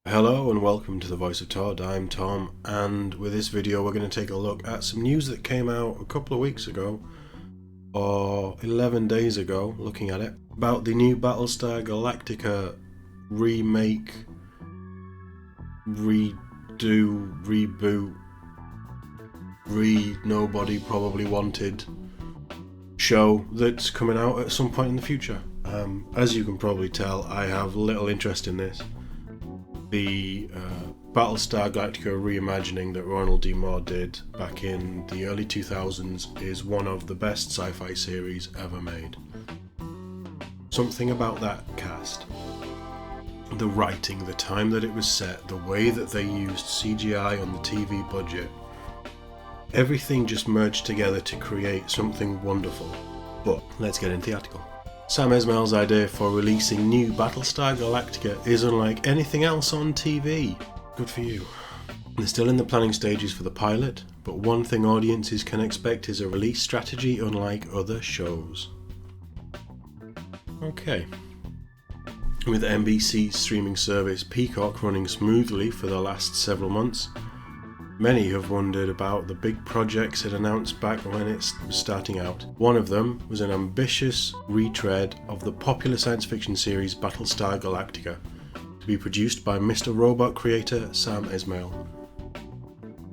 Hello and welcome to the Voice of TOD. I'm Tom, and with this video we're going to take a look at some news that came out a couple of weeks ago, or 11 days ago, looking at it, about the new Battlestar Galactica remake, reboot, nobody probably wanted show that's coming out at some point in the future. As you can probably tell, I have little interest in this. The Battlestar Galactica reimagining that Ronald D. Moore did back in the early 2000s is one of the best sci-fi series ever made. Something about that cast, the writing, the time that it was set, the way that they used CGI on the TV budget, everything just merged together to create something wonderful. But let's get into the article. Sam Esmail's idea for releasing new Battlestar Galactica is unlike anything else on TV. Good for you. They're still in the planning stages for the pilot, but one thing audiences can expect is a release strategy unlike other shows. Okay. With NBC's streaming service Peacock running smoothly for the last several months, many have wondered about the big projects it announced back when it was starting out. One of them was an ambitious retread of the popular science fiction series Battlestar Galactica, to be produced by Mr. Robot creator Sam Esmail.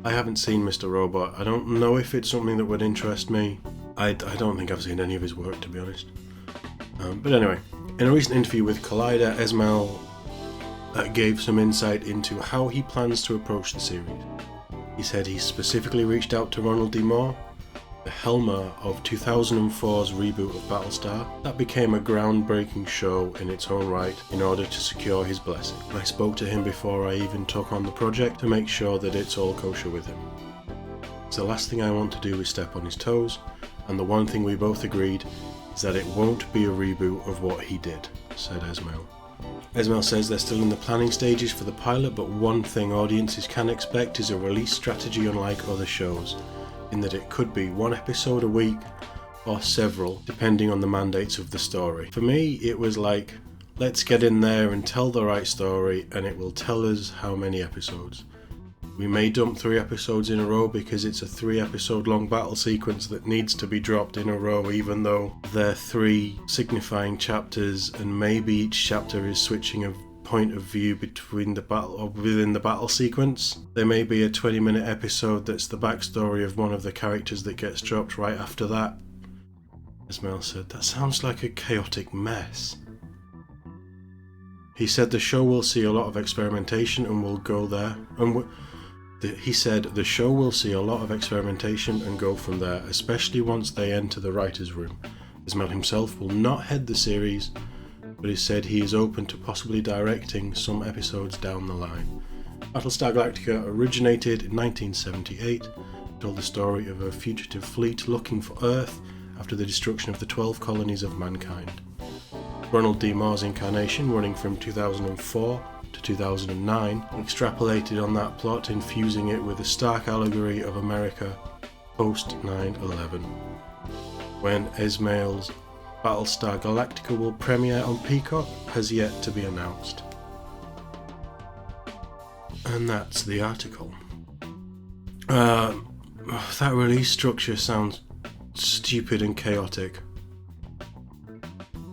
I haven't seen Mr. Robot. I don't know if it's something that would interest me. I don't think I've seen any of his work, to be honest. But anyway, in a recent interview with Collider, Esmail gave some insight into how he plans to approach the series. He said he specifically reached out to Ronald D. Moore, the helmer of 2004's reboot of Battlestar, that became a groundbreaking show in its own right, in order to secure his blessing. I spoke to him before I even took on the project to make sure that it's all kosher with him. So the last thing I want to do is step on his toes, and the one thing we both agreed is that it won't be a reboot of what he did, said Esmail. Esmail says they're still in the planning stages for the pilot, but one thing audiences can expect is a release strategy unlike other shows, in that it could be one episode a week or several, depending on the mandates of the story. For me, it was like, let's get in there and tell the right story, and it will tell us how many episodes. We may dump 3 episodes in a row because it's a 3-episode long battle sequence that needs to be dropped in a row, even though they're 3 signifying chapters, and maybe each chapter is switching a point of view between the battle or within the battle sequence. There may be a 20-minute episode that's the backstory of one of the characters that gets dropped right after that. Esmail said, that sounds like a chaotic mess. He said the show will see a lot of experimentation and will go there, he said the show will see a lot of experimentation and go from there, especially once they enter the writer's room. Esmail himself will not head the series, but he said he is open to possibly directing some episodes down the line. Battlestar Galactica originated in 1978, told the story of a fugitive fleet looking for Earth after the destruction of the 12 colonies of mankind. Ronald D. Moore's incarnation, running from 2004 to 2009, extrapolated on that plot, infusing it with a stark allegory of America post 9/11. When Esmail's Battlestar Galactica will premiere on Peacock has yet to be announced. And that's the article. That release structure sounds stupid and chaotic.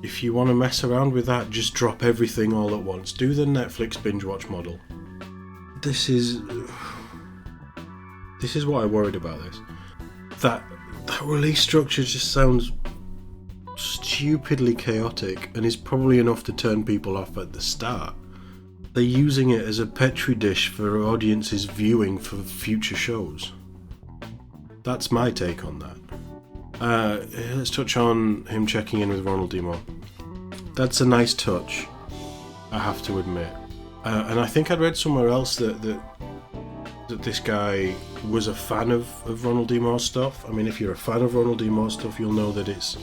If you want to mess around with that, just drop everything all at once. Do the Netflix binge watch model. This is what I worried about this. That release structure just sounds stupidly chaotic and is probably enough to turn people off at the start. They're using it as a petri dish for audiences viewing for future shows. That's my take on that. Let's touch on him checking in with Ronald D. Moore. That's a nice touch, I have to admit. And I think I'd read somewhere else that this guy was a fan of Ronald D. Moore stuff. I mean, if you're a fan of Ronald D. Moore stuff, you'll know that it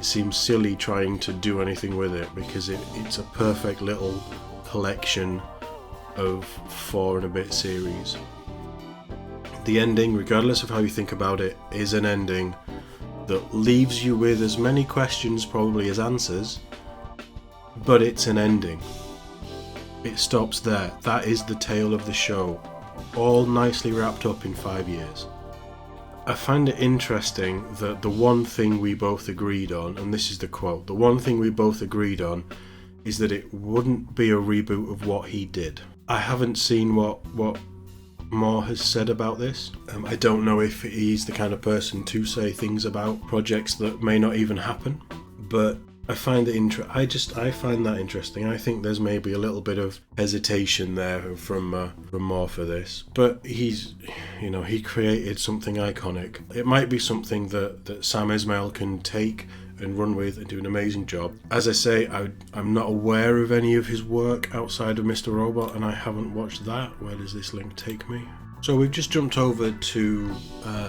seems silly trying to do anything with it, because it's a perfect little collection of 4 and a bit series. The ending, regardless of how you think about it, is an ending that leaves you with as many questions probably as answers, but it's an ending. it stops there. That is the tale of the show, all nicely wrapped up in 5 years. I find it interesting that the one thing we both agreed on, and this is the quote, the one thing we both agreed on is that it wouldn't be a reboot of what he did. I haven't seen what Moore has said about this. I don't know if he's the kind of person to say things about projects that may not even happen, but I find it I find that interesting. I think there's maybe a little bit of hesitation there from Moore for this, but he created something iconic. It might be something that Sam Esmail can take and run with and do an amazing job. As I say, I'm not aware of any of his work outside of Mr. Robot, and I haven't watched that. Where does this link take me? So we've just jumped over to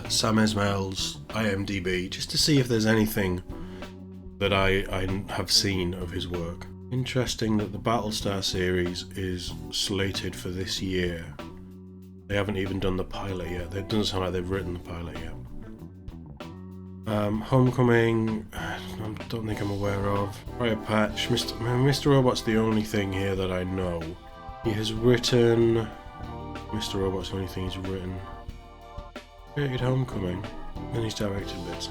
Sam Esmail's IMDb just to see if there's anything that I have seen of his work. Interesting that the Battlestar series is slated for this year. They haven't even done the pilot yet. It doesn't sound like they've written the pilot yet. Homecoming, I don't think I'm aware of. Fire Patch, Mr. Robot's the only thing here that I know. He has written... Mr. Robot's the only thing he's written. Created Homecoming, and he's directed bits.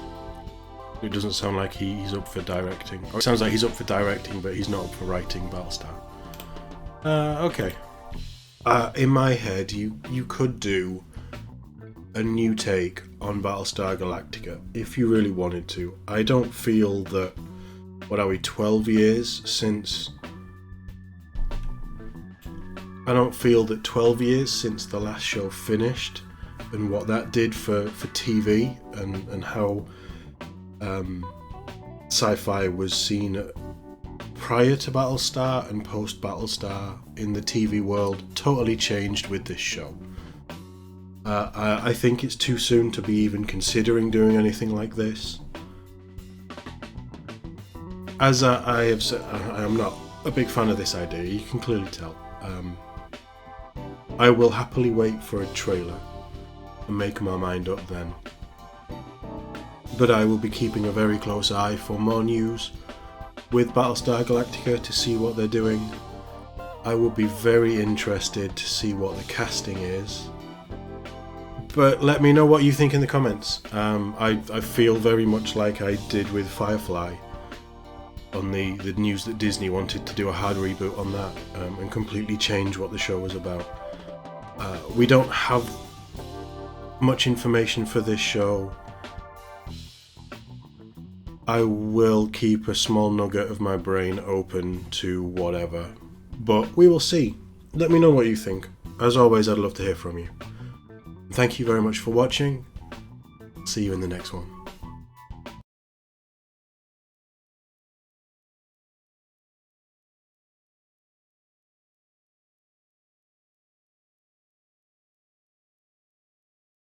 It doesn't sound like he's up for directing. Or it sounds like he's up for directing, but he's not up for writing Battlestar. Okay. In my head, you could do a new take on Battlestar Galactica if you really wanted to. I don't feel that, 12 years since... I don't feel that 12 years since the last show finished and what that did for TV and how sci-fi was seen prior to Battlestar and post Battlestar in the TV world totally changed with this show. I think it's too soon to be even considering doing anything like this. As I have said, I am not a big fan of this idea, you can clearly tell. I will happily wait for a trailer and make my mind up then. But I will be keeping a very close eye for more news with Battlestar Galactica to see what they're doing. I will be very interested to see what the casting is. But let me know what you think in the comments. I feel very much like I did with Firefly on the news that Disney wanted to do a hard reboot on that and completely change what the show was about. We don't have much information for this show. I will keep a small nugget of my brain open to whatever, but we will see. Let me know what you think. As always, I'd love to hear from you. Thank you very much for watching. See you in the next one.